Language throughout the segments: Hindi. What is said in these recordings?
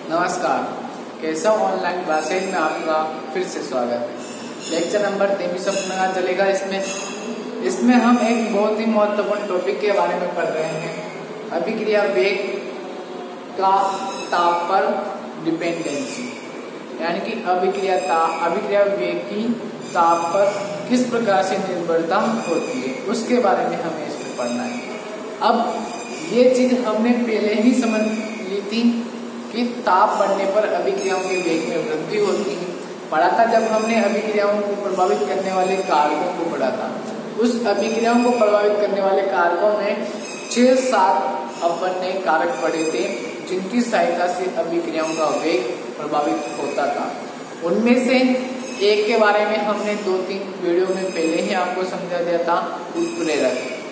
नमस्कार, केशव ऑनलाइन क्लासेज में आपका फिर से स्वागत है। लेक्चर नंबर 23 अपना चलेगा। इसमें हम एक बहुत ही महत्वपूर्ण टॉपिक के बारे में पढ़ रहे हैं, अभिक्रिया वेग का ताप पर डिपेंडेंसी, यानी कि अभिक्रिया वेग की ताप पर किस प्रकार से निर्भरता होती है, उसके बारे में हमें इसमें पढ़ना है। अब ये चीज हमने पहले ही समझ ली थी कि ताप बढ़ने पर अभिक्रियाओं के वेग में वृद्धि होती है। पढ़ा था जब हमने अभिक्रियाओं को प्रभावित करने वाले कारकों को पढ़ा था। उस अभिक्रियाओं को प्रभावित करने वाले कारकों में 6-7 अपन ने कारक पढ़े थे, जिनकी सहायता से अभिक्रियाओं का वेग प्रभावित होता था। उनमें से एक के बारे में हमने 2-3 वीडियो में पहले ही आपको समझा दिया था,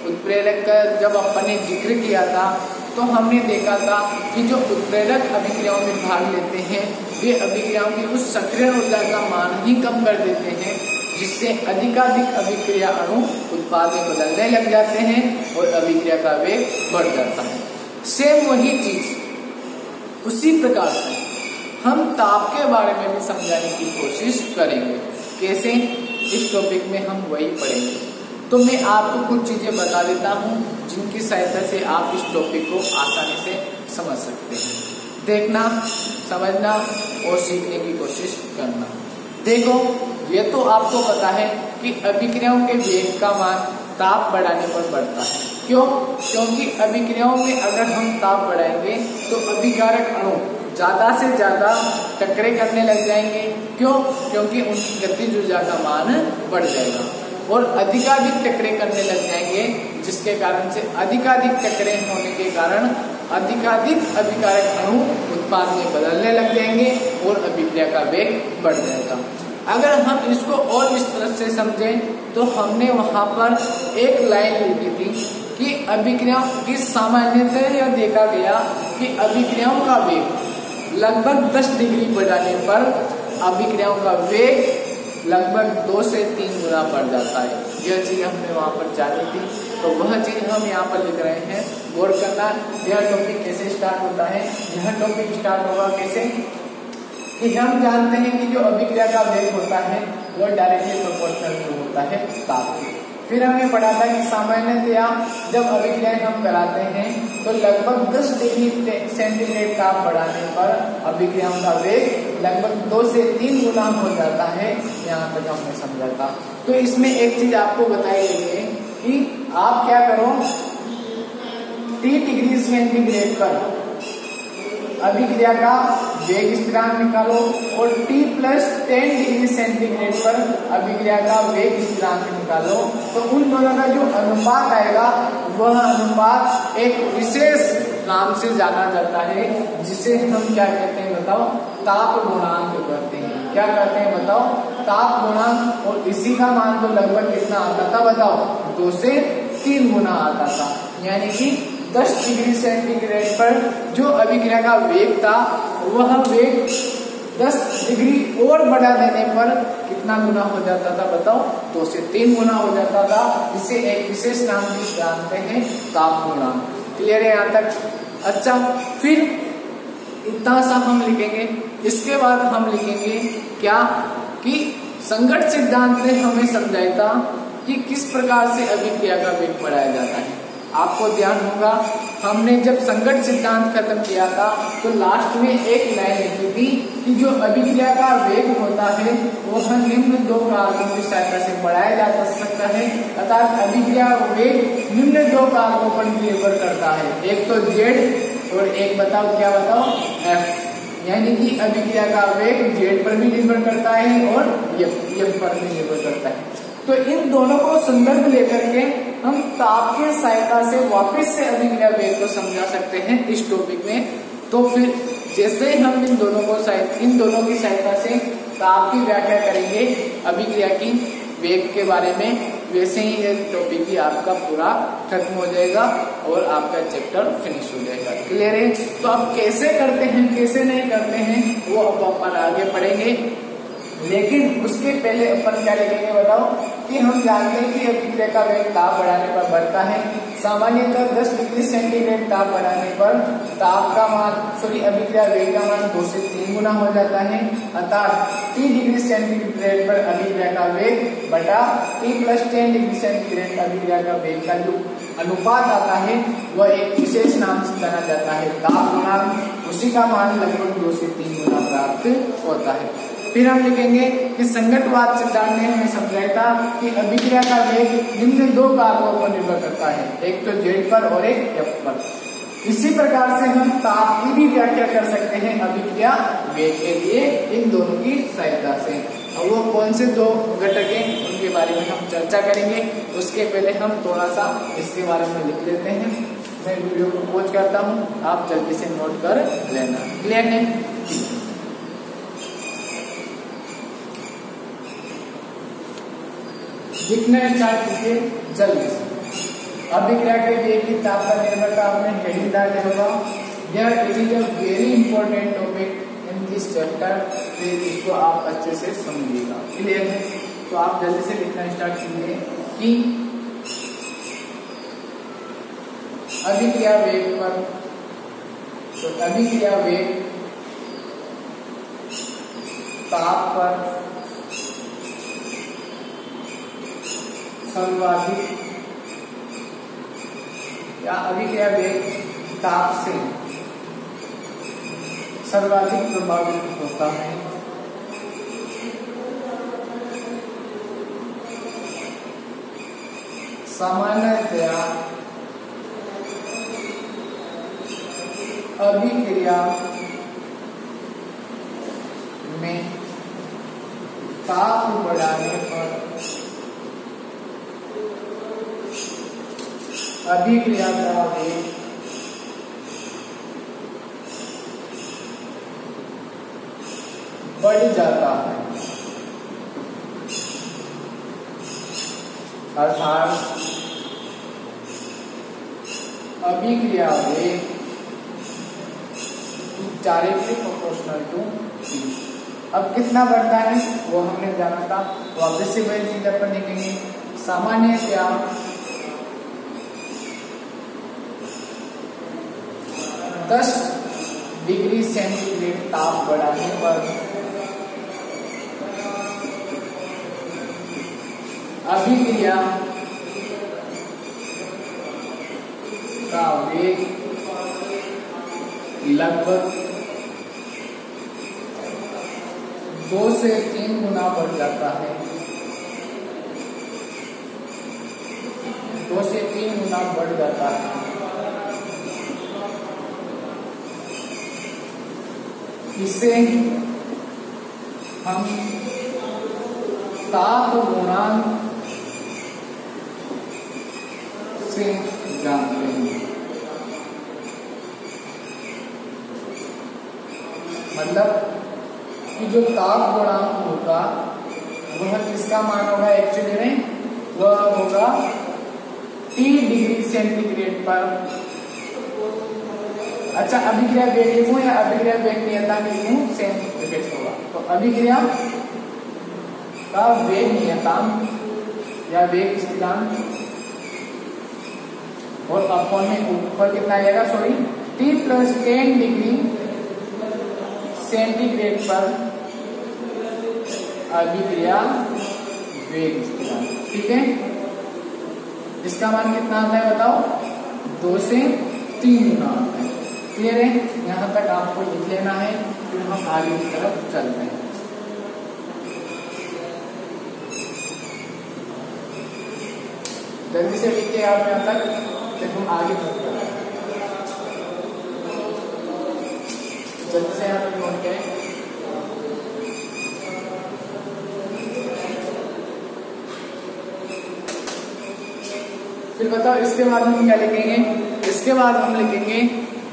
उत्प्रेरक का जब अपन ने जिक्र किया था तो हमने देखा था कि जो उत्प्रेरक अभिक्रियाओं में भाग लेते हैं वे अभिक्रियाओं की उस सक्रिय ऊर्जा का मान ही कम कर देते हैं, जिससे अधिकाधिक अभिक्रिया अणु उत्पाद में बदलने लग जाते हैं और अभिक्रिया का वेग बढ़ जाता है। सेम वही चीज उसी प्रकार से हम ताप के बारे में भी समझाने की कोशिश करेंगे। कैसे? इस टॉपिक में हम वही पढ़ेंगे। तो मैं आपको कुछ चीजें बता देता हूँ जिनकी सहायता से आप इस टॉपिक को आसानी से समझ सकते हैं। देखना, समझना और सीखने की कोशिश करना। देखो, ये तो आपको पता है कि अभिक्रियाओं के वेग का मान ताप बढ़ाने पर बढ़ता है। क्यों? क्योंकि अभिक्रियाओं में अगर हम ताप बढ़ाएंगे तो अभिकारक अणु ज्यादा से ज्यादा टकरे करने लग जाएंगे। क्यों? क्योंकि उनकी गतिज ऊर्जा का मान बढ़ जाएगा और अधिकाधिक टकरे करने लग जाएंगे, जिसके कारण से अधिकाधिक टकरे होने के कारण अधिकाधिक अभिकारक अणु उत्पाद में बदलने लग जाएंगे और अभिक्रिया का वेग बढ़ जाएगा। अगर हम इसको और इस तरह से समझें तो हमने वहां पर एक लाइन लिखी थी कि अभिक्रियाओं की सामान्यतः यह देखा गया कि अभिक्रियाओं का वेग लगभग 10 डिग्री बढ़ाने पर अभिक्रियाओं का वेग लगभग 2 से 3 गुना बढ़ जाता है। यह चीज हमने वहां पर जानी थी, तो वह चीज हम यहाँ पर लिख रहे हैं। गौर करना, यह टॉपिक कैसे स्टार्ट होता है। यह टॉपिक स्टार्ट होगा कैसे कि हम जानते हैं कि जो अभिक्रिया का वेग होता है वह डायरेक्टली प्रोपोर्शनल होता है ताप के। फिर हमने पढ़ा था कि सामान्यतया जब अभिक्रियाएं हम कराते हैं तो लगभग 10 डिग्री सेंटीग्रेड ताप बढ़ाने पर अभिक्रियाओं का वेग लगभग 2 से 3 गुना हो जाता है। यहाँ तक हमने समझा था। तो इसमें एक चीज आपको बताई गई है कि आप क्या करो, 30 डिग्री सेंटीग्रेड पर अभिक्रिया का वेग स्थिरांक निकालो और T+10 डिग्री सेंटीग्रेड पर अभिक्रिया का वेग स्थिरांक निकालो। तो उन दोनों का जो अनुपात आएगा वह अनुपात एक विशेष नाम से जाना जाता है, जिसे हम क्या कहते हैं बताओ? ताप गुणांक कहते हैं। क्या कहते हैं बताओ? ताप गुणांक। और इसी का मान तो लगभग कितना आता था बताओ? 2 से 3 गुना आता था। यानी कि 10 डिग्री सेंटीग्रेड पर जो अभिक्रिया का वेग था वह वेग 10 डिग्री और बढ़ा देने पर कितना गुना हो जाता था बताओ? 2 से 3 गुना हो जाता था। इसे एक विशेष नाम भी जानते हैं, ताप गुणांक। क्लियर है यहाँ तक? अच्छा, फिर इतना सा हम लिखेंगे। इसके बाद हम लिखेंगे क्या कि संगत सिद्धांत ने हमें समझाया था कि किस प्रकार से अभिक्रिया का वेग बढ़ाया जाता है। आपको ध्यान होगा, हमने जब संगत सिद्धांत खत्म किया था तो लास्ट में एक लाइन लिखी थी कि जो अभिक्रिया का वेग होता है वह निम्न 2 कारकों की सहायता से बढ़ाया जा सकता है। अर्थात अभिक्रिया वेग निम्न 2 कारकों पर निर्भर करता है, एक तो Z और एक बताओ क्या बताओ? F। यानी कि अभिक्रिया का वेग Z पर भी निर्भर करता है और F पर भी निर्भर करता है। तो इन दोनों को संदर्भ लेकर के हम ताप की सहायता से वापस से अभिक्रिया वेग को समझा सकते हैं इस टॉपिक में। तो फिर जैसे हम इन दोनों की सहायता से ताप की व्याख्या करेंगे अभिक्रिया की वेग के बारे में, वैसे ही ये टॉपिक ही आपका पूरा खत्म हो जाएगा और आपका चैप्टर फिनिश हो जाएगा। क्लियर है? तो अब कैसे करते हैं कैसे नहीं करते हैं वो अब अपन आगे पढ़ेंगे, लेकिन उसके पहले अपन क्या लिखेंगे बताओ? कि हम जानते हैं कि अभिक्रिया का वेग ताप बढ़ाने पर बढ़ता है। सामान्यतः 10 डिग्री सेंटीग्रेड ताप बढ़ाने पर ताप का मान अभिक्रिया वेग का मान 2 से 3 गुना हो जाता है। अर्थात T डिग्री सेंटीग्रेड पर अभिक्रिया का वेग बटा T + 10 डिग्री सेंटीग्रेड अभिक्रिया का वेग का जो अनुपात आता है वह एक विशेष नाम से जाना जाता है ताप गुणांक। उसी का मान लगभग 2 से 3 गुना प्राप्त होता है। फिर हम लिखेंगे कि संगतवाद सिद्धांत ने हमें समझाया था कि अभिक्रिया का वेग निम्न 2 कारकों पर निर्भर करता है, एक तो Z पर और एक F पर। इसी प्रकार से हम ताप की भी व्याख्या कर सकते हैं अभिक्रिया वेग के लिए इन दोनों की सहायता से। और वो कौन से 2 घटक हैं उनके बारे में हम चर्चा करेंगे। उसके पहले हम थोड़ा सा इसके बारे में लिख लेते हैं। मैं वीडियो को पॉज करता हूँ, आप जल्दी से नोट कर लेना। क्लियर है? लिखना स्टार्ट कीजिए जल्दी से। अभिक्रिया के वेग की ताप पर निर्भरता आपने हेडिंग डाले होगा। यह it is a very important topic in this chapter. फिर इसको आप अच्छे से समझिएगा। क्लियर है? तो आप जल्दी से लिखना स्टार्ट कीजिए कि अभिक्रिया वेग पर, तो अभिक्रिया वेग ताप पर सर्वाधिक या अभिक्रिया वेग ताप से सर्वाधिक प्रभावित होता है। सामान्यतया अभिक्रिया में ताप बढ़ाने पर अभिक्रिया का वेग बढ़ जाता है। अर्थात अभिक्रिया वेग डायरेक्टली प्रोपोर्शनल टू T। अब कितना बढ़ता है वो हमने जाना था, वापस से वही चीज अपन लिखेंगे। सामान्यतया 10 डिग्री सेंटीग्रेड ताप बढ़ाने पर अभिक्रिया का वेग लगभग 2 से 3 गुना बढ़ जाता है। 2 से 3 गुना बढ़ जाता है। इसे हम ताप गुणांक से जानते हैं। मतलब कि जो ताप गुणांक होगा वह किसका मान होगा एक्चुअली में, वह होगा T डिग्री सेंटीग्रेड पर। अच्छा, अभिक्रिया वेग लिखूं या अभिक्रिया वेग नियतांक लिखूं, सेम डिफेक्ट होगा। तो अभिक्रिया का वेग नियतांक या वेग स्थिरांक और अपॉन में ऊपर कितना आएगा, सॉरी T + 10 डिग्री सेंटीग्रेड पर अभिक्रिया वेग स्थिरांक। ठीक है, इसका मान कितना आता है बताओ, 2 से 3 गुना आता है। क्लियर है? यहाँ तक आपको लिख लेना है, फिर हम आगे की तरफ चलते हैं। जल्दी से लिखिए आप यहाँ तक, फिर हम आगे चलते हैं। जल्दी से यहाँ तक नोट करें। फिर बताओ इसके बाद हम क्या लिखेंगे। इसके बाद हम लिखेंगे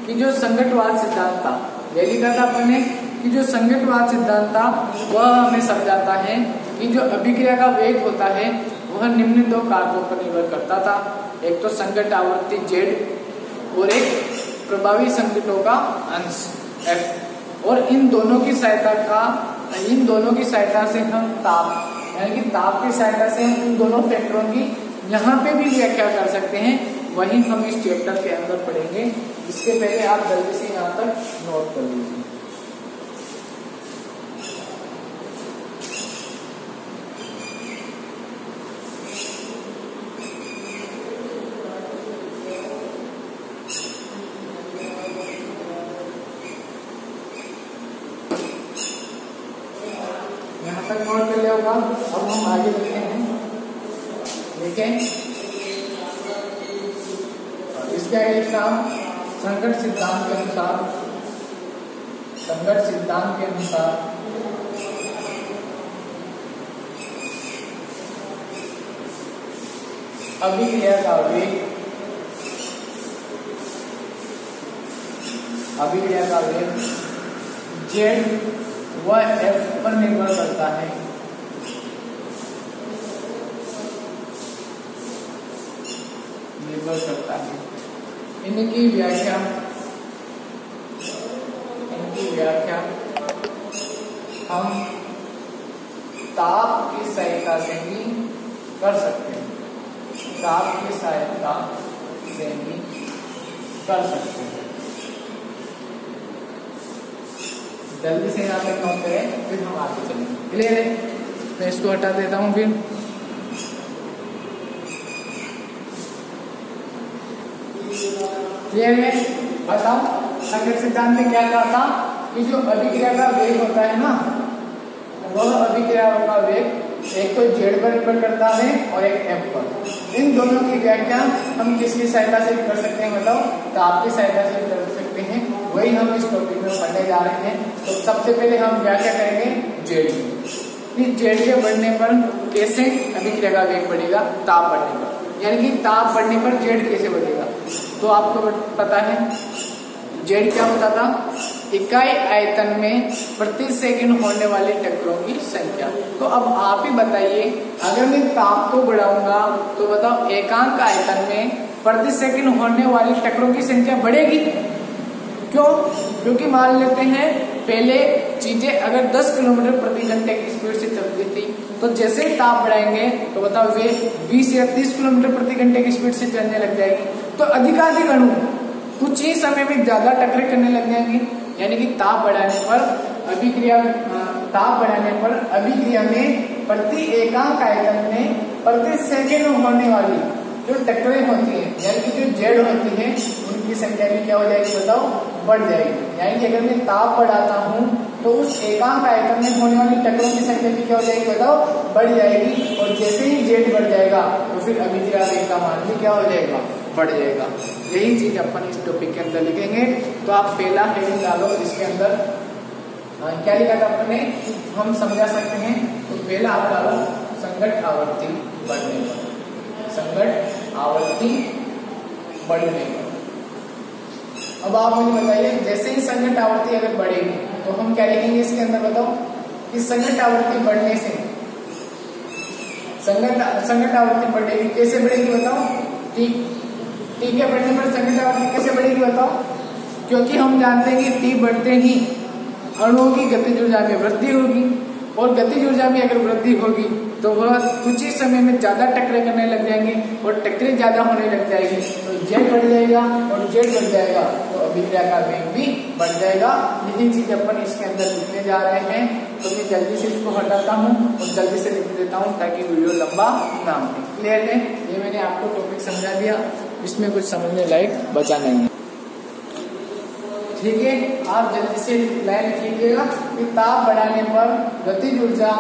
कि जो संगतवाद सिद्धांत था, ये लिखा था अपने कि जो संगतवाद सिद्धांत था वह हमें समझाता है कि जो अभिक्रिया का वेग होता है वह निम्न 2 कारकों पर निर्भर करता था। एक तो संगत आवृत्ति Z और एक प्रभावी संगतों का अंश F। और इन दोनों की सहायता से हम ताप यानी कि ताप की सहायता से हम इन दोनों फैक्टरों की यहाँ पे भी व्याख्या कर सकते हैं, वही हम इस चैप्टर के अंदर पढ़ेंगे। इसके पहले आप जल्दी से यहाँ तक नोट कर लीजिए। यहाँ तक नोट कर लिया होगा। अब हम आगे बढ़ते हैं। देखें इसका एक नाम संकट सिद्धांत के अनुसार, संकट सिद्धांत के अनुसार अभिक्रिया का वेग, अभिक्रिया का वेग Z व F पर निर्भर करता है। निर्भर करता है। इनकी व्याख्या हम ताप की सहायता से भी कर सकते हैं। ताप की सहायता से भी कर सकते हैं। जल्दी से यहाँ तक नोट करें, फिर हम आगे चलेंगे। क्लियर है? मैं इसको हटा देता हूँ। फिर क्लियर है? बताओ संकट सिद्धांत में क्या कहा था कि जो अभिक्रिया का वेग होता है ना, वह अभिक्रिया का वेग एक तो Z पर निर्भर करता है और एक F पर। इन दोनों की व्याख्या हम किसकी सहायता से कर सकते हैं? मतलब ताप की सहायता से कर सकते हैं। वही हम इस टॉपिक में पढ़ने जा रहे हैं। तो सबसे पहले हम व्याख्या करेंगे Z की। Z के बढ़ने पर कैसे अभिक्रिया का वेग बढ़ेगा? ताप बढ़ने पर, यानी कि ताप बढ़ने पर Z कैसे बढ़ेगा? तो आपको पता है Z क्या होता था? इकाई आयतन में प्रति सेकंड होने वाली टक्करों की संख्या। तो अब आप ही बताइए, अगर मैं ताप को बढ़ाऊंगा तो बताओ एकांक आयतन में प्रति सेकंड होने वाली टक्करों की संख्या बढ़ेगी। क्यों? क्योंकि मान लेते हैं पहले चीजें अगर 10 किलोमीटर प्रति घंटे की स्पीड से चलती थी, तो जैसे ही ताप बढ़ाएंगे तो बताओ वे 20 या 30 किलोमीटर प्रति घंटे की स्पीड से चलने लग जाएगी। तो अधिकाधिक अणु कुछ ही समय में ज्यादा टक्करें करने लग जाएंगे। यानी कि ताप बढ़ाने पर अभिक्रिया में प्रति एकांक आयतन में प्रति सेकंड होने वाली जो टक्करें होती हैं, यानी कि जो Z होती है, उनकी संख्या भी क्या हो जाएगी? बताओ बढ़ जाएगी। यानी कि अगर मैं ताप बढ़ाता हूँ तो उस एकांक आयतन में होने वाली टक्करों की संख्या भी क्या हो जाएगी? बताओ बढ़ जाएगी। और जैसे ही Z बढ़ जाएगा तो फिर अभिक्रिया वेग का मान भी क्या हो जाएगा? बढ़ जाएगा। यही चीज अपन इस टॉपिक के अंदर लिखेंगे। तो आप पहला हेडिंग डालो, इसके अंदर क्या लिखा था अपने, हम समझा सकते हैं। तो पहला आप डालो संकट आवृत्ति बढ़ने पर, संकट आवृत्ति बढ़ने पर। अब आप मुझे बताइए, जैसे ही संकट आवृत्ति अगर बढ़ेगी तो हम क्या लिखेंगे इसके अंदर? बताओ कि संकट आवृत्ति बढ़ने से संकट आवृत्ति बढ़ेगी। कैसे बढ़ेगी? बताओ। टी के बढ़ने पर संकट आवृत्ति कैसे बढ़ेगी? बताओ। क्योंकि हम जानते हैं कि टी बढ़ते ही अणुओं की गतिज ऊर्जा में वृद्धि होगी, और गतिज ऊर्जा में अगर वृद्धि होगी तो वह कुछ ही समय में ज्यादा टक्करें करने लग जाएंगे, और टक्करें ज्यादा होने लग जाएगी तो Z बढ़ जाएगा, और Z बढ़ जाएगा तो अभिक्रिया का वेग भी बढ़ जाएगा। यही चीज अपन इसके अंदर लिखने जा रहे हैं। तो मैं जल्दी से इसको हटाता हूँ और जल्दी से लिख देता हूँ ताकि वीडियो लंबा ना हो। क्लियर है? ये मैंने आपको टॉपिक समझा दिया, इसमें कुछ समझने लायक बचा नहीं है। ठीक है, आप जल्दी से लाइन कीजिएगा कि ताप बढ़ाने पर गतिज ऊर्जा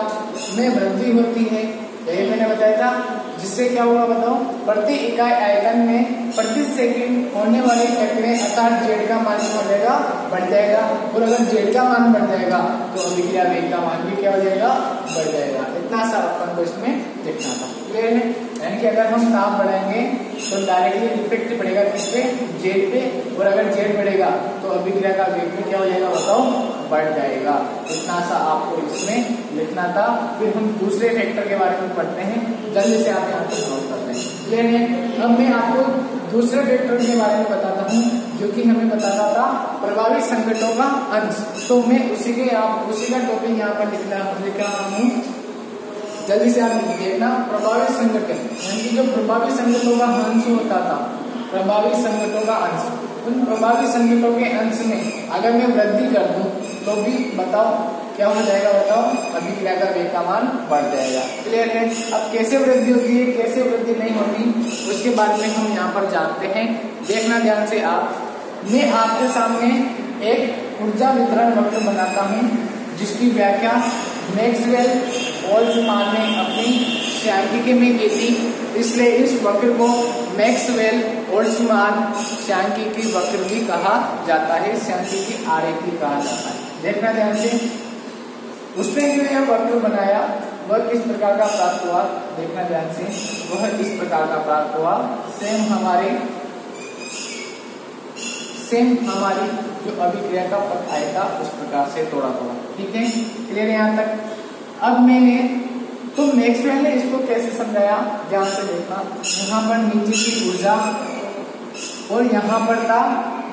में वृद्धि होती है। यही मैंने बताया था। जिससे क्या होगा? बताओ प्रति इकाई आयतन में प्रति सेकंड होने वाली टक्करें अर्थात Z का मान हो जाएगा? बढ़ जाएगा। और अगर Z का मान बढ़ जाएगा तो अभिक्रिया वेग का मान भी क्या हो जाएगा? बढ़ जाएगा। इतना सा अपन को इसमें देखना था। क्लियर है? यानी कि अगर हम ताप बढ़ाएंगे तो डायरेक्टली इफेक्ट पड़ेगा किस पे? Z पे। और अगर Z बढ़ेगा तो अभिक्रिया का वेग भी क्या हो जाएगा? बताओ बढ़ जाएगा। इतना सा आपको इसमें लिखना था। फिर हम दूसरे फैक्टर के बारे में पढ़ते हैं। जल्दी से आप यहाँ पे नोट करते हैं। क्लियर है? अब मैं आपको दूसरे फैक्टर के बारे में बताता हूँ जो कि हमें बताता था प्रभावी संकटों का अंश। तो मैं उसी का टॉपिक यहाँ पर लिख रहा हूँ। जल्दी से आप देखना। प्रभावी संगठन यानी कि जो प्रभावी संगठनों का अंश होता था, प्रभावी संगठनों का अंश, उन प्रभावी संगठनों के अंश में अगर मैं वृद्धि कर दूं तो भी बताओ क्या हो जाएगा, बताओ अभिक्रिया का वेग का मान बढ़ जाएगा। क्लियर है। अब कैसे वृद्धि होती है, कैसे वृद्धि नहीं होती, उसके बारे में हम यहाँ पर जानते हैं। देखना ध्यान से आप। मैं आपके सामने एक ऊर्जा वितरण वक्र बनाता हूँ जिसकी व्याख्या मैक्सवेल बोल्ट्जमान ने अपनी सांख्यिकी में की थी, इसलिए इस वक्र को मैक्सवेल बोल्ट्जमान सांख्यिकी वक्र भी कहा जाता है, सांख्यिकी आरेख भी कहा जाता है। देखना ध्यान से। उसने जो यह वक्र बनाया वह किस प्रकार का प्राप्त हुआ, देखना ध्यान से। वह इस प्रकार का प्राप्त हुआ। सेम हमारी जो अभिक्रिया का पथ आएगा उस प्रकार से थोड़ा थोड़ा। ठीक है, क्लियर है यहाँ तक। अब मैंने तो मैक्सवेल ने इसको कैसे समझाया, ध्यान से देखना। यहाँ पर नीचे की ऊर्जा और यहाँ पर था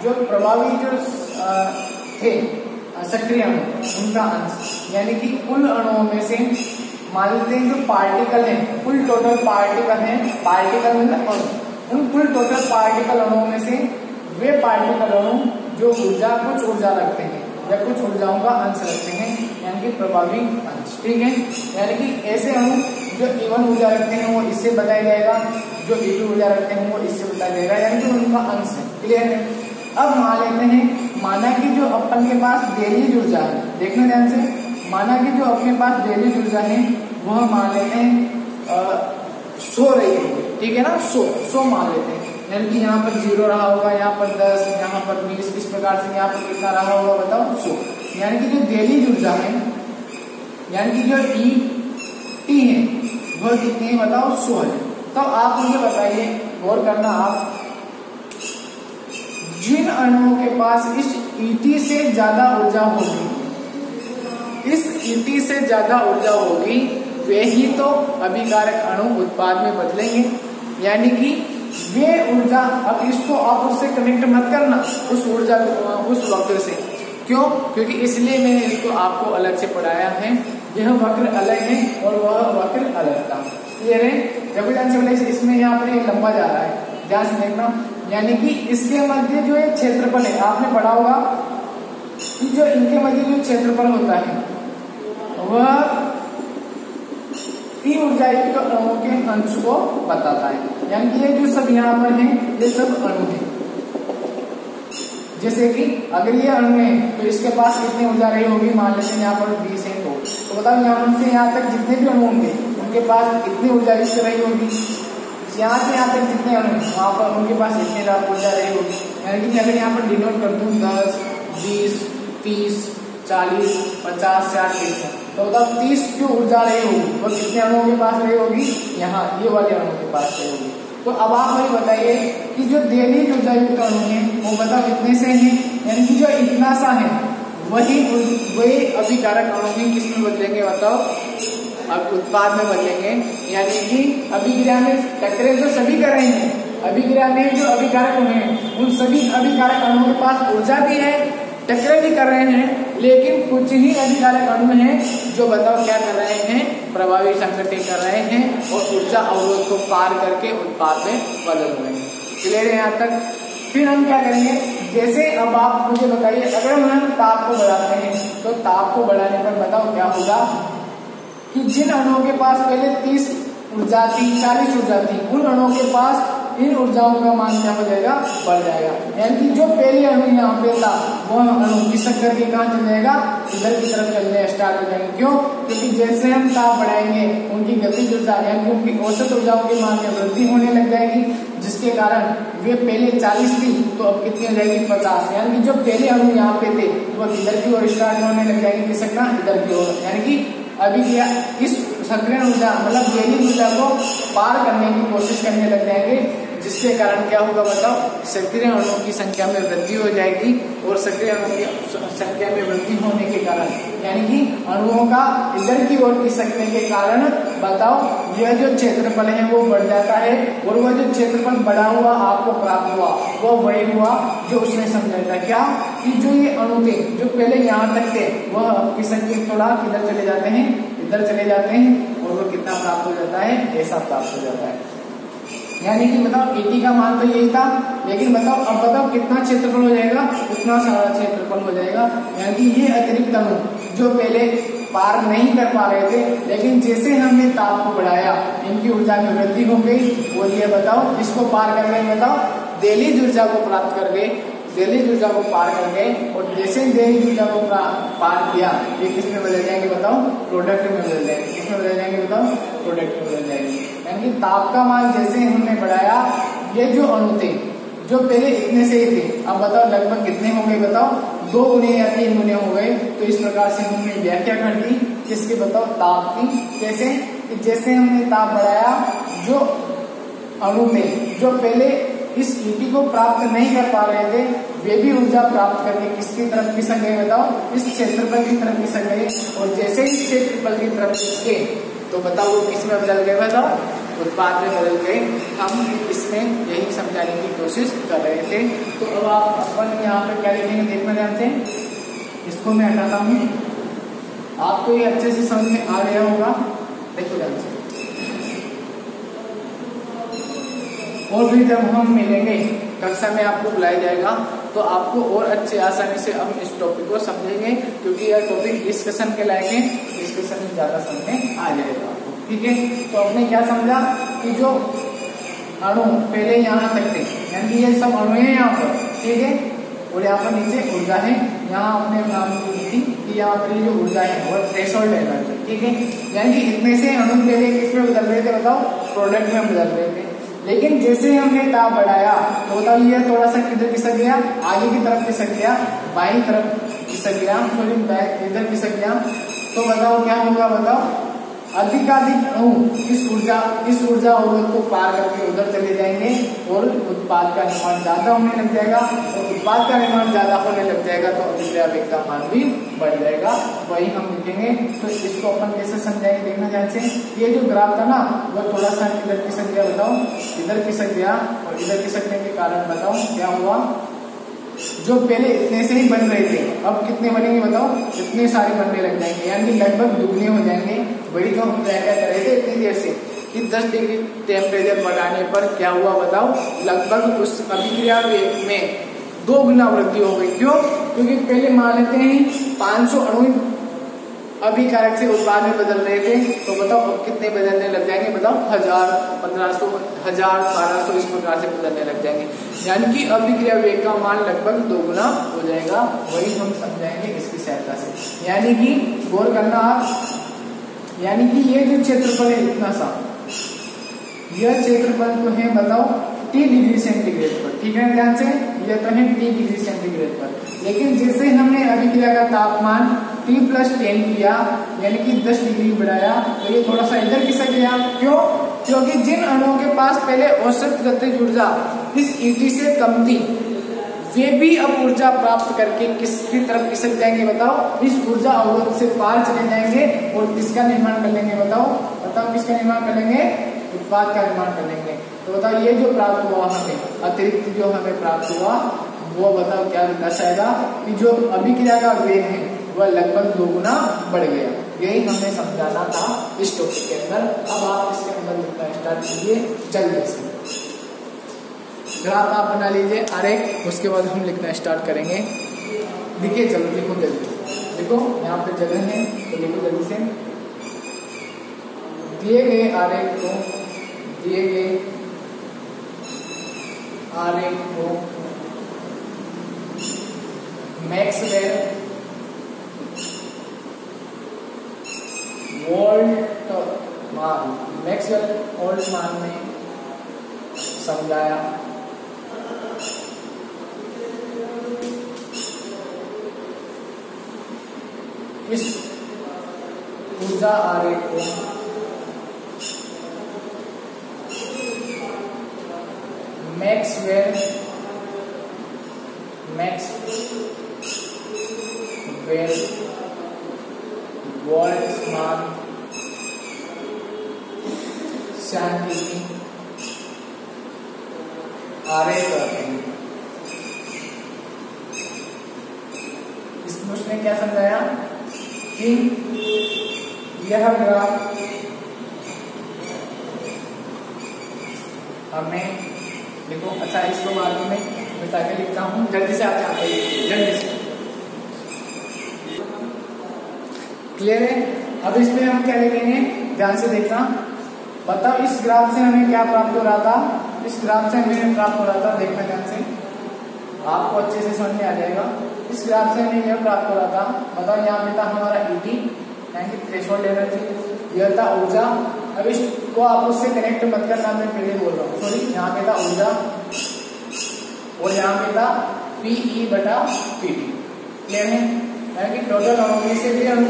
जो प्रभावी जो थे सक्रिय अणु, उनका अंश, यानी कि कुल अणुओं में से मान लेते हैं जो पार्टिकल है, कुल टोटल पार्टिकल है, पार्टिकल मतलब अणु, उन कुल टोटल पार्टिकल अणुओं में से वे पार्टिकल अणु जो कुछ ऊर्जा रखते हैं या कुछ ऊर्जाओं का अंश रखते हैं, यानी कि प्रभावी अंश। ठीक है, यानी कि ऐसे अणु जो E1 ऊर्जा रखते हैं वो इससे बताया जाएगा, जो E2 ऊर्जा रखते हैं वो इससे बताया जाएगा, यानी कि उनका अंश है। क्लियर है। अब मान लेते हैं, माना कि जो अपन के पास दैनिक ऊर्जा है, देखना ध्यान से, माना कि जो अपने पास दैनिक ऊर्जा है वह मान लेते हैं 100 रही होगी। ठीक है ना, 100 मान लेते हैं, यानी कि यहाँ पर 0 रहा होगा, यहाँ पर 10, यहाँ पर 20, इस प्रकार से यहाँ पर कितना रहा होगा बताओ 100। यानी कि जो दैनिक ऊर्जा है, यानी कि जो E है वह कितनी है बताओ 100 है। तो आप मुझे बताइए, गौर करना आप, जिन अणुओं के पास इस ET से ज्यादा ऊर्जा होगी, इस ET से ज्यादा ऊर्जा होगी, वे ही तो अभिकारक अणु उत्पाद में बदलेंगे। यानी कि वे ऊर्जा, अब इसको आप उससे कनेक्ट मत करना, उस ऊर्जा उस वक्र से। क्यों? क्योंकि इसलिए मैंने इसको आपको अलग से पढ़ाया है। यह वक्र अलग है और वह वक्र अलग था। क्लियर है। जब ध्यान से इसमें यहाँ पर ये लंबा जा रहा है, ध्यान से देखना। यानी कि इसके मध्य जो एक क्षेत्रफल है, आपने पढ़ा होगा कि जो इनके मध्य जो क्षेत्रफल होता है वह तीन ऊर्जा युक्त अणुओं के अंश को बताता है। यानी कि ये जो सब यहाँ पर है ये सब अणु है। जैसे कि अगर ये अणु है तो इसके पास कितनी ऊर्जा रही होगी, मान लेते हैं यहाँ पर 20 है तो बताओ यहाँ से यहाँ तक जितने भी अणु होंगे उनके पास कितनी ऊर्जा युक्त रही होगी। यहाँ से यहाँ तक जितने अणु वहां पर उनके पास इतनी ऊर्जा रही होगी। यानी कि अगर यहाँ पर डिनोट कर दूं 10, 20, 30, 40, 50, 60, तो बताओ 30 जो ऊर्जा रही होगी वो कितने अणुओं के पास रही होगी, यहाँ ये वाले अणुओं के पास रही होगी। तो अब आप मुझे बताइए कि जो दैनिक ऊर्जा युक्त अणु है वो बताओ कितने से है, यानी कि जो इतना सा है वही अभिकारक अणु ही किसमें बदलेंगे बताओ, अब उत्पाद में बदलेंगे। यानी कि अभिक्रिया में टकरे जो सभी कर रहे हैं, अभिक्रिया में जो अभिकारक अणु हैं उन सभी अभिकारक अणुओं के पास ऊर्जा भी है, टकरे भी कर रहे हैं, लेकिन कुछ ही अभिकारक अणु हैं जो बताओ क्या कर रहे हैं, प्रभावी संगठन कर रहे हैं और ऊर्जा अवरोध को पार करके उत्पाद में बदल रहे हैं। क्लियर है यहाँ तक। फिर हम क्या करेंगे, जैसे अब आप मुझे बताइए अगर हम ताप को बढ़ाते हैं तो ताप को बढ़ाने पर बताओ क्या होगा कि जिन अणुओं के पास पहले 30 ऊर्जा थी, 40 ऊर्जा थी, उन अणुओं के पास इन ऊर्जाओं का मान क्या हो जाएगा, बढ़ जाएगा। यानी कि जो पहले अणु यहाँ पे था वह अणु खिसक करके कहाँ चल जाएगा, इधर की तरफ चलने स्टार्ट हो जाएंगे। क्यों? क्योंकि जैसे हम ताप बढ़ाएंगे उनकी गतिज ऊर्जा यानी कि उनकी औसत ऊर्जाओं के मान में वृद्धि होने लग जाएगी, जिसके कारण वे पहले 40 थी तो अब कितनी हो जाएगी 50। यानी कि जो पहले अणु यहाँ पे थे वो इधर की ओर स्टार्ट होने लग जाएंगे, खिसकना इधर की ओर। यानी कि अभी क्या इस सक्रिय ऊर्जा मतलब दैनिक ऊर्जा को पार करने की कोशिश करने लग जाएंगे, जिसके कारण क्या होगा बताओ, सक्रिय अणुओं की संख्या में वृद्धि हो जाएगी और सक्रिय अणुओं की संख्या में वृद्धि होने के कारण यानी कि अणुओं का इधर की ओर खिसकने के कारण बताओ यह जो क्षेत्रफल है वो बढ़ जाता है और वह जो क्षेत्रफल बढ़ा हुआ आपको प्राप्त हुआ वह वही हुआ जो उसने समझा था क्या, कि जो ये अणु थे जो पहले यहाँ तक थे वह खिसक के थोड़ा किधर चले जाते हैं, इधर चले जाते हैं। और वो कितना प्राप्त हो जाता है, ऐसा प्राप्त हो जाता है। यानी कि बताओ 80 का मान तो यही था, लेकिन बताओ अब बताओ कितना क्षेत्रफल हो जाएगा, उतना सारा क्षेत्रफल हो जाएगा। यानी कि ये अतिरिक्त अणु जो पहले पार नहीं कर पा रहे थे, लेकिन जैसे हमने ताप को बढ़ाया इनकी ऊर्जा में वृद्धि हो गई, और ये बताओ इसको पार कर गए, बताओ दहलीज ऊर्जा को प्राप्त कर गए, दहलीज ऊर्जा को पार कर गए। और जैसे दहलीज ऊर्जा को पार किया, ये किसमें बदल जाएंगे बताओ, प्रोडक्ट में बदल जाएंगे। किसमें बदल जाएंगे बताओ, प्रोडक्ट में बदल जाएंगे। यानी कि ताप का मान जैसे हमने बढ़ाया, ये जो अणु थे जो पहले इतने से ही थे, अब बताओ लगभग कितने हो गए, बताओ 2 गुने या 3 गुने हो गए। तो इस प्रकार से हमने व्याख्या कर दी किसकी, बताओ ताप की। कैसे कि जैसे हमने ताप बढ़ाया, जो अणु में जो पहले इस ईटी को प्राप्त नहीं कर पा रहे थे, वे भी ऊर्जा प्राप्त करके किसकी तरफ खिसक गए, बताओ इस क्षेत्रफल की तरफ खिसक गए। और जैसे इस क्षेत्रफल की तरफ खिसके तो बताओ वो किस में बदल गए, बताओ उत्पाद में बदल गए। हम इसमें यही समझाने की कोशिश कर रहे थे। तो अब आप अपन यहाँ पे क्या लिखेंगे, देखना ध्यान से, इसको मैं हटाता हूँ, आपको ये अच्छे से समझ में आ गया होगा, देखो ध्यान से। और फिर जब हम मिलेंगे कक्षा में आपको बुलाया जाएगा, तो आपको और अच्छे आसानी से हम इस टॉपिक को समझेंगे, क्योंकि यह टॉपिक डिस्कशन के लायक है, डिस्कशन में ज्यादा समझ में आ जाएगा आपको। ठीक है, तो आपने क्या समझा कि जो अणु पहले यहाँ तक थे, यानी ये सब अणु है यहाँ पर, ठीक है, और यहाँ पर नीचे ऊर्जा है। यहाँ आपने नाम दी कि यहाँ पर ये जो ऊर्जा है वो थ्रेशोल्ड एनर्जी, ठीक है। यानी कि इतने से अणु पहले किसमें बदल रहे थे, बताओ प्रोडक्ट में बदल रहे थे। लेकिन जैसे हमने ताप बढ़ाया तो बताओ ये थोड़ा सा किधर खिसक गया, आगे की तरफ खिसक गया, बाईं तरफ खिसक गया, सॉरी इधर खिसक गया। तो बताओ क्या होगा, बताओ अधिकाधिक अणु इस ऊर्जा अवरोध को पार करके उधर चले जाएंगे और उत्पाद का निर्माण ज्यादा होने लग जाएगा। और उत्पाद का निर्माण ज्यादा होने लग जाएगा तो अभिक्रिया वेग का मान भी बढ़ जाएगा। वही हम लिखेंगे। तो इसको अपन कैसे समझाएंगे, देखना ध्यान से। ये जो ग्राफ था ना वो थोड़ा सा इधर खिसक गया, बताओ इधर खिसक गया, और इधर खिसकने के कारण बताओ क्या हुआ, जो पहले इतने से ही बन रहे थे अब कितने बनेंगे, बताओ इतने सारे बनने लग जाएंगे, यानी लगभग दुगने हो जाएंगे। वही तो हम क्या कर रहे थे इतनी देर से कि 10 डिग्री टेम्परेचर बढ़ाने पर क्या हुआ, बताओ लगभग उस अभिक्रिया वेग में 2 गुना वृद्धि हो गई। क्यों? क्योंकि पहले मान लेते हैं 500 अणु अभिकारक से उत्पाद में बदल रहे थे, तो बताओ अब कितने बदलने लग जाएंगे, बताओ 1000, 1500, 1000, 1200 इस प्रकार से बदलने लग जाएंगे। यानी कि अभिक्रिया वेग का मान लगभग 2 गुना हो जाएगा। वही हम समझाएंगे इसकी सहायता से। यानी कि गौर करना आप, यानी कि ये जो क्षेत्रफल है इतना सा, यह क्षेत्रफल तो है बताओ T डिग्री सेंटीग्रेड पर, ठीक है ध्यान से, यह तो है T डिग्री सेंटीग्रेड पर। लेकिन जैसे हमने अभिक्रिया का तापमान T+10 किया, यानी कि 10 डिग्री बढ़ाया, तो ये थोड़ा सा इधर खिसक गया। क्यों? क्योंकि जिन अणुओं के पास पहले औसत गतिज ऊर्जा इस ET से कम थी, वे भी अब ऊर्जा प्राप्त करके किसकी तरफ खिसक जाएंगे, बताओ इस ऊर्जा अवरोध से पार चले जाएंगे और किसका निर्माण कर लेंगे, बताओ किसका निर्माण कर लेंगे, उत्पाद का निर्माण कर लेंगे। तो बताओ ये जो प्राप्त हुआ हमें अतिरिक्त जो हमें प्राप्त हुआ वो बताओ क्या दर्शाएगा कि जो अभिक्रिया का वेग है वह लगभग 2 गुना बढ़ गया। यही हमें समझाना था इस टॉपिक के अंदर। अब आप इसके अंदर लिखना स्टार्ट कीजिए जल्दी से। ग्राफ आप बना लीजिए आरेख, उसके बाद हम लिखना स्टार्ट करेंगे। लिखिए चलो, लिखो जल्दी, देखो यहाँ पे जगह है तो लिखो जल्दी से। दिए गए आरेख को मैक्सवेल वोल्ट मान में समझाया। इस ऊर्जा आरेख को मैक्सवेल बोल्ट्जमान सांख्यिकी आरेख कहते हैं। इसमें उसने क्या समझाया कि यह ग्राफ हमें देखो, अच्छा इसको बाद में बता के लिखता हूँ, जल्दी से आप यहाँ पे जल्दी से क्लियर है। अब इसमें हम क्या लिखेंगे, ध्यान से देखना, बताओ इस ग्राफ से हमें क्या प्राप्त हो रहा था, इस ग्राफ से हमें प्राप्त हो रहा था, देखना ध्यान से, आपको अच्छे से समझ में आ जाएगा। इस ग्राफ से हमें यह प्राप्त हो रहा था, बताओ यहाँ पे था हमारा ईटी यानी कि थ्रेशोल्ड एनर्जी, यह था ऊर्जा। अब इसको आप उससे कनेक्ट मत करना, मैं पहले बोल रहा हूँ, सॉरी, यहाँ पे था ऊर्जा और यहाँ पे था पीई बटा पीटी, क्लियर है। यानी कि टोटल अणु में से भी अणु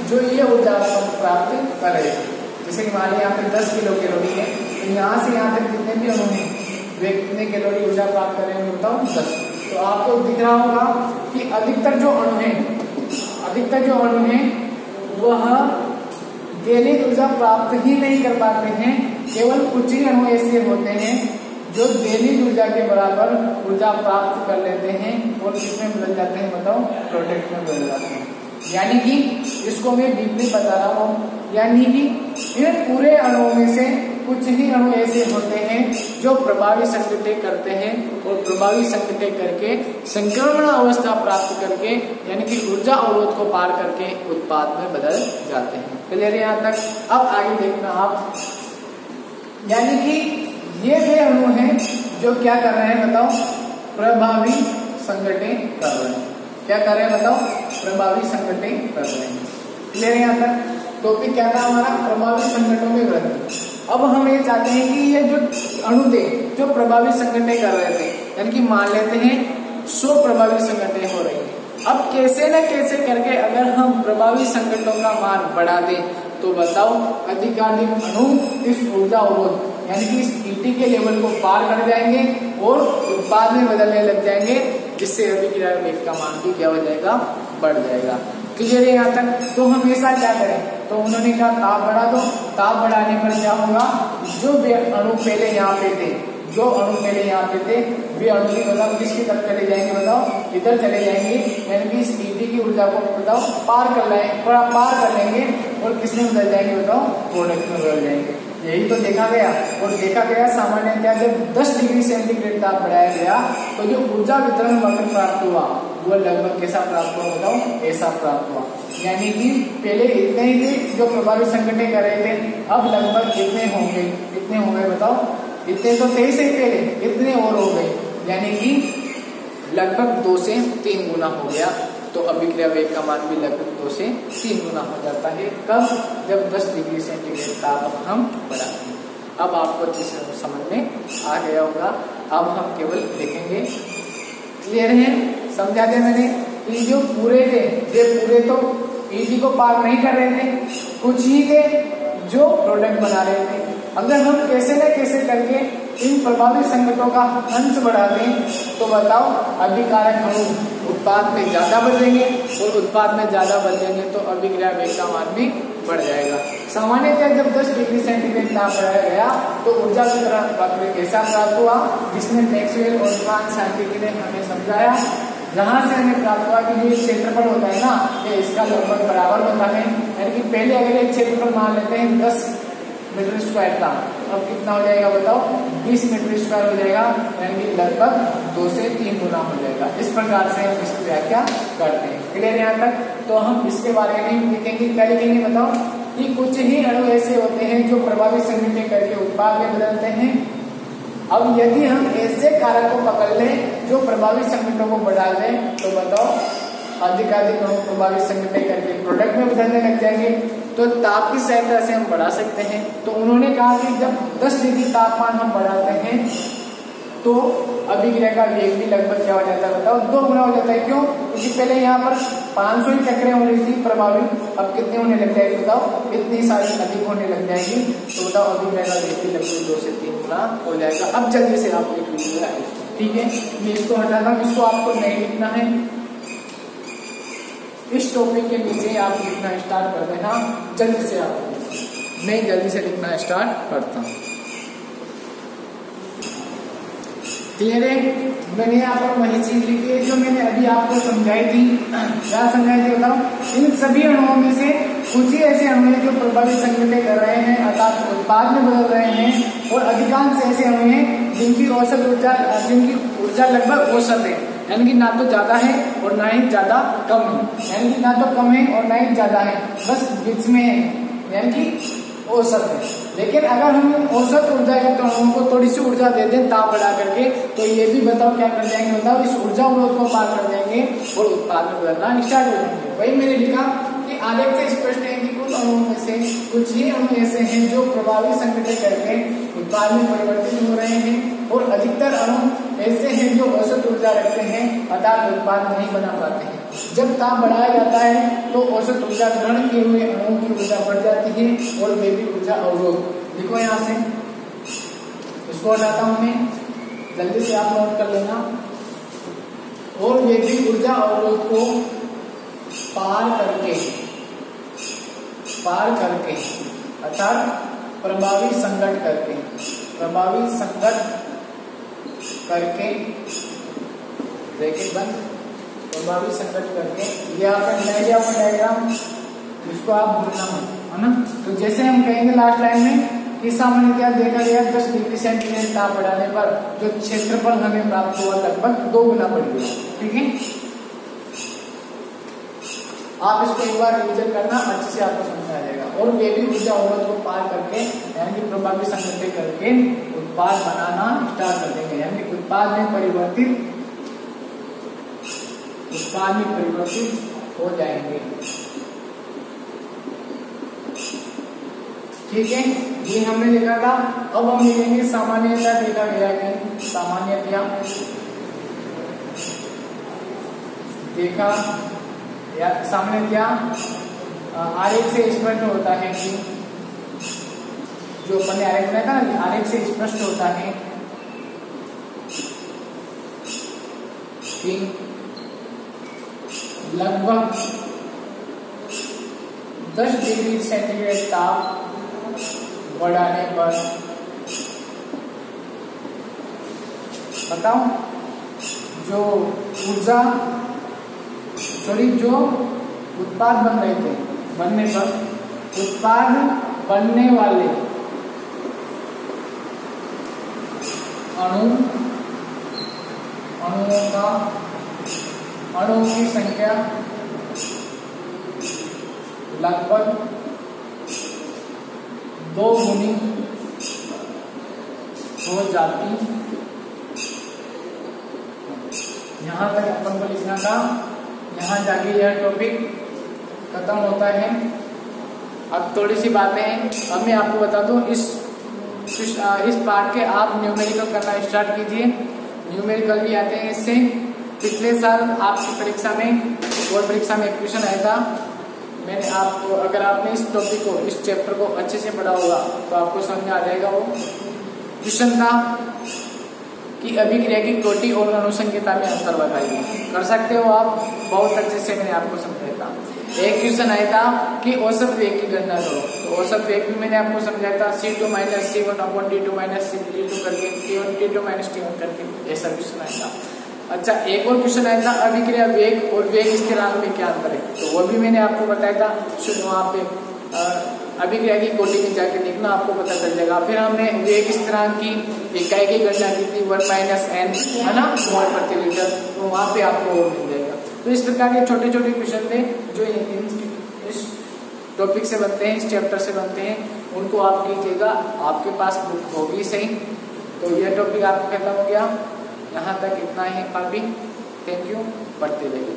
जो ये ऊर्जा प्राप्त कर रहे हैं, जैसे कि मान लिया यहाँ पे 10 किलो कैलोरी है, तो यहाँ से यहाँ तक जितने भी अणु हैं वे कितने कैलोरी ऊर्जा प्राप्त कर रहे हैं, बताओ 10। तो आपको दिख रहा होगा कि अधिकतर जो अणु हैं वह दैनिक ऊर्जा प्राप्त ही नहीं कर पाते हैं, केवल कुछ ही अणु ऐसे होते हैं जो दैनिक ऊर्जा के बराबर ऊर्जा प्राप्त कर लेते हैं और किसमें बदल जाते हैं, बताओ प्रोडक्ट में बदल जाते हैं। यानी कि इसको मैं डीपली बता रहा हूँ, यानी कि इन पूरे अणुओं में से कुछ ही अणु ऐसे होते हैं जो प्रभावी संघटन करते हैं और प्रभावी संघटन करके संक्रमण अवस्था प्राप्त करके यानी कि ऊर्जा अवरोध को पार करके उत्पाद में बदल जाते हैं। क्लियर यहाँ तक। अब आगे देखना आप, यानी कि ये वे अणु हैं जो क्या कर रहे हैं, बताओ प्रभावी संघटन कर रहे हैं। क्या कर रहे हैं, बताओ प्रभावी संघटन कर रहे हैं। क्लियर यहाँ तक। टॉपिक क्या था हमारा, प्रभावी संघटनों में वृद्धि। अब हम ये चाहते हैं कि ये जो अणु थे जो प्रभावी संघटन कर रहे थे, यानी कि मान लेते हैं 100 प्रभावी संघटन हो रही है। अब कैसे न कैसे करके अगर हम प्रभावी संघटनों का मान बढ़ा दें तो बताओ अधिकाधिक अणु इस ऊर्जा अवरोध यानी कि इस ईटी के लेवल को पार कर जाएंगे और उत्पाद में बदलने लग जाएंगे, जिससे अभिक्रिया वेग का मान भी क्या हो जाएगा, बढ़ जाएगा। क्लियर है यहाँ तक। तो हम ऐसा क्या करें, तो उन्होंने कहा ताप बढ़ा दो। ताप बढ़ाने पर क्या होगा, जो अणु पहले यहाँ पे थे, वे अणु की मतलब किसकी तरफ चले जाएंगे, बताओ इधर चले जाएंगे, यानी कि इस ईटी की ऊर्जा को बताओ पार कर लेंगे और किसमें बदल जाएंगे, बताओ प्रोडक्ट में बदल जाएंगे। यही तो देखा गया। और देखा गया सामान्यतः जब 10 डिग्री सेंटीग्रेड ताप बढ़ाया गया तो जो ऊर्जा वितरण वक्र प्राप्त हुआ वो लगभग कैसा प्राप्त हुआ, बताओ ऐसा प्राप्त हुआ। यानी कि पहले इतने ही थे जो प्रभावी संघटन कर रहे थे, अब लगभग कितने होंगे बताओ, इतने तो थे ही पहले, इतने और हो गए, यानी कि लगभग 2 से 3 गुना हो गया। तो अभिक्रिया वेग का मान भी लगभग 2 से 3 गुना हो जाता है। कब, जब 10 डिग्री सेंटीग्रेड ताप हम बढ़ाते हैं। अब आपको अच्छे से समझ में आ गया होगा। अब हम केवल देखेंगे, क्लियर है, समझा दिया मैंने। ये जो पूरे थे वे पूरे तो ईटी को पार नहीं कर रहे थे, कुछ ही थे जो प्रोडक्ट बना रहे थे। अगर हम कैसे न कैसे करके इन प्रभावी संघटनों का अंश बढ़ा दें तो बताओ अभिकारक अणु उत्पाद में ज्यादा बढ़ेंगे और उत्पाद में ज्यादा बढ़ेंगे तो अभिक्रिया वेग का मान भी बढ़ जाएगा। सामान्यतः जब 10 डिग्री सेंटीग्रेड ताप बढ़ाया गया तो ऊर्जा वितरण वक्र कैसा प्राप्त हुआ, जिसमें मैक्सवेल और सांख्यिकी ने हमें समझाया। जहां से हमें प्राप्त हुआ कि जो क्षेत्रफल होता है ना, ये इसका लगभग बराबर होता है। यानी कि पहले अगर एक क्षेत्रफल मान लेते हैं 10 मीटर स्क्वायर था, अब कितना हो जाएगा बताओ, 20 मीटर स्क्वायर हो जाएगा, यानी कि लगभग 2 से 3 गुना हो जाएगा। इस प्रकार से हम इसकी व्याख्या करते हैं। क्लियर यहाँ तक। तो हम इसके बारे में लिखेंगे, क्या लिखेंगे बताओ, कि कुछ ही अणु ऐसे होते हैं जो प्रभावी संघटन करके उत्पाद में बदलते हैं। अब यदि हम ऐसे कारक को पकड़ लें जो प्रभावी संघटनों को बढ़ा दें तो बताओ अधिकाधिक अणु प्रभावी संघटन करके प्रोडक्ट में बदलने लग जाएंगे। तो ताप की सहायता से हम बढ़ा सकते हैं। तो उन्होंने कहा कि जब 10 डिग्री तापमान हम बढ़ाते हैं तो अभिक्रिया का वेग भी लगभग क्या हो जाता है बताओ, 2 गुना हो जाता है। क्यों? क्योंकि पहले यहाँ पर 500 ही चक्रें हो रही थी प्रभावी, अब कितने होने लग जाएगी बताओ, इतनी सारी अधिक होने लग जाएगी। तो बताओ अभिक्रिया का वेग भी लगभग 2 से 3 गुना हो जाएगा। अब जल्दी से आप एक वीडियो आए, ठीक है, मैं इसको हटाता हूँ, इसको आपको नहीं लिखना है। इस टॉपिक के नीचे आप लिखना स्टार्ट कर देना जल्दी से। मैं जल्दी से लिखना स्टार्ट करता हूँ। क्लियर है। मैंने यहाँ पर वही चीज लिखी है जो मैंने अभी आपको समझाई थी। क्या समझाई थी बताओ, इन सभी अणुओं में से कुछ ही ऐसे अणु हैं जो प्रभावी संगठन कर रहे हैं अर्थात उत्पाद में बदल रहे हैं, और अधिकांश ऐसे अणु हैं जिनकी ऊर्जा लगभग औसत है, यानी कि ना तो ज्यादा है और ना ही ज्यादा कम है, यानी कि ना तो कम है और ना ही ज्यादा है, बस बीच में है, यानी कि औसत है। लेकिन अगर हम औसत ऊर्जा है तो हमको थोड़ी सी ऊर्जा दे दें ताप बढ़ा करके, तो ये भी बताओ क्या कर जाएंगे, बताओ इस ऊर्जा अवरोध को पार कर जाएंगे और उत्पाद में बदलना स्टार्ट हो जाएंगे। वही मैंने लिखा कि आलेख से स्पष्ट है कि कुछ अणुओं में से कुछ ही अणु ऐसे हैं जो प्रभावी संगठन करके उत्पाद में परिवर्तित हो रहे हैं, और अधिकतर अणु ऐसे हैं जो औसत ऊर्जा रखते हैं अर्थात उत्पाद नहीं बना पाते हैं। जब ताप बढ़ाया जाता है तो औसत ऊर्जा ग्रहण किए हुए अणुओं की ऊर्जा बढ़ जाती है और वे भी ऊर्जा अवरोध। देखो यहाँ से इसको हटाता हूं मैं, जल्दी से आप नोट कर लेना। और वे भी ऊर्जा अवरोध को पार करके अर्थात प्रभावी संगठ करके ब्रैकेट बंद, प्रभावी संगठ करके, ये आपने डायग्राम, इसको आप भूलना मत, है ना। तो जैसे हम कहेंगे लास्ट लाइन में कि सामान्यतः देखा गया 10 डिग्री सेंटीग्रेड ताप बढ़ाने पर जो क्षेत्रफल हमें प्राप्त हुआ लगभग 2 गुना बढ़ गया। ठीक है, आप इसको एक बार रिविजन करना, अच्छे से आपको समझ आ जाएगा। और वे भी ऊर्जा अवरोध को पार करके यानी कि प्रभावी संगठन करके उत्पाद बनाना स्टार्ट कर देंगे, यानी उत्पाद में परिवर्तित हो जाएंगे। ठीक है, ये हमने लिखा था। अब हम लिखेंगे सामान्यतः देखा गया कि सामान्यतः आरेख से स्पष्ट होता है कि जो अपने आरेख बनाया था ना, आरेख से स्पष्ट होता है कि लगभग 10 डिग्री सेंटीग्रेड ताप बढ़ाने पर बताओ जो उत्पाद बन रहे थे, बनने पर उत्पाद बनने वाले अणुओं की संख्या लगभग 2 गुनी हो जाती। यहां तक अपन को लिखना था, यहाँ जाके यह टॉपिक खत्म होता है। अब थोड़ी सी बातें हैं, अब मैं आपको बता दूं, इस पार्ट के आप न्यूमेरिकल करना स्टार्ट कीजिए। न्यूमेरिकल भी आते हैं इससे। पिछले साल आपकी परीक्षा में, बोर्ड परीक्षा में एक क्वेश्चन आया था। मैंने आपको, अगर आपने इस टॉपिक को, इस चैप्टर को अच्छे से पढ़ा होगा तो आपको समझ में आ जाएगा। वो क्वेश्चन था कि अभिक्रिया की कोटि और अनुसंख्यता में अंतर बताइए। कर सकते हो आप, बहुत अच्छे से मैंने आपको समझाया था। एक क्वेश्चन आया था कि औसत वेग की गणना करो, तो औसत वेग भी मैंने आपको समझाया था, C2 - C1 / T2 - T2 करके, T1 - T1 करके, ऐसा क्वेश्चन आया था। अच्छा, एक और क्वेश्चन आया था अभिक्रिया वेग और वेग स्थिरांक में क्या अंतर है, तो वो भी मैंने आपको बताया था। वहाँ पे अभिक्रिया की कोटि में जाके देखना, आपको पता चल जाएगा। फिर हमने वेग स्थिरांक की इकाई की गणना की थी, 1 - n, है ना, मोल प्रति लीटर, तो वहाँ पे आपको वो मिल जाएगा। तो इस प्रकार के छोटे छोटे क्वेश्चन थे जो इस टॉपिक से बनते हैं, इस चैप्टर से बनते हैं, उनको आप कीजिएगा। आपके पास बुक होगी सही। तो यह टॉपिक आपको खत्म हो गया, यहाँ तक इतना ही काफी। थैंक यू, पढ़ते रहिए।